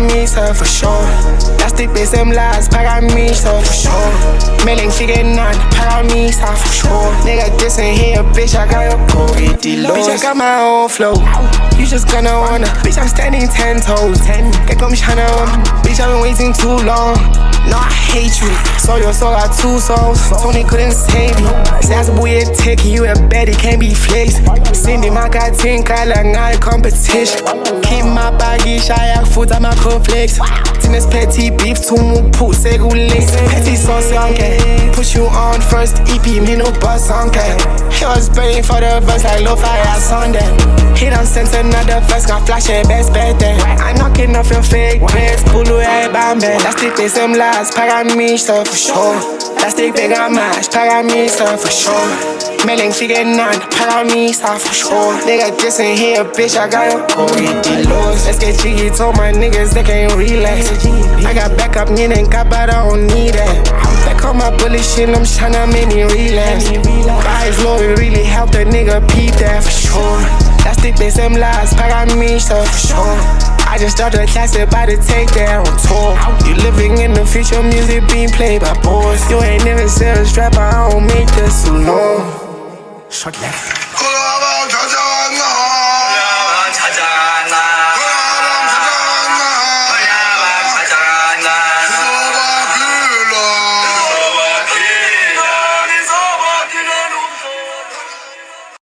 paramisa for sure. That's the best them lies, paramisa for sure. Mailing figure none, paramisa for sure. Nigga, this ain't here, bitch, I got a pull with the lows. Bitch, I got my own flow. You just gonna wanna. Bitch, I'm standing 10 toes. Get come shine on. Bitch, I've been waiting too long. No, I hate you. So your soul got 2 souls. Tony couldn't save you. Says boy, take you a bed, it can't be flexed. Cindy, my cat think I like not competition. Keep my baggy shy, I food on my complex. Tennis petty beef, to move put segulates. Petty sauce, okay. Push you on first, EP, me no bus, okay. He was praying for the verse like low fire Sunday. He done sent another verse, got flashing best birthday. I'm knocking off your fake breads, pulu hey bambe. That's the place them lies, paramisa for sure. That's the big mash, paramisa for sure. Mailing figure none, paramisa for sure. Nigga, this ain't here, bitch, I got a go with the lows. Let's get jiggy, told my niggas they can't relax. I got backup, meaning got, but I don't need that. Back on my bullet shit, I'm tryna make me relapse. Guys know it really helped a nigga peep that for sure. That's the best them lies, paramisa for sure. I just started a class about to take that on tour. You living in the future, music being played by boys. You ain't never sell a strap, I don't make this too long. Short left.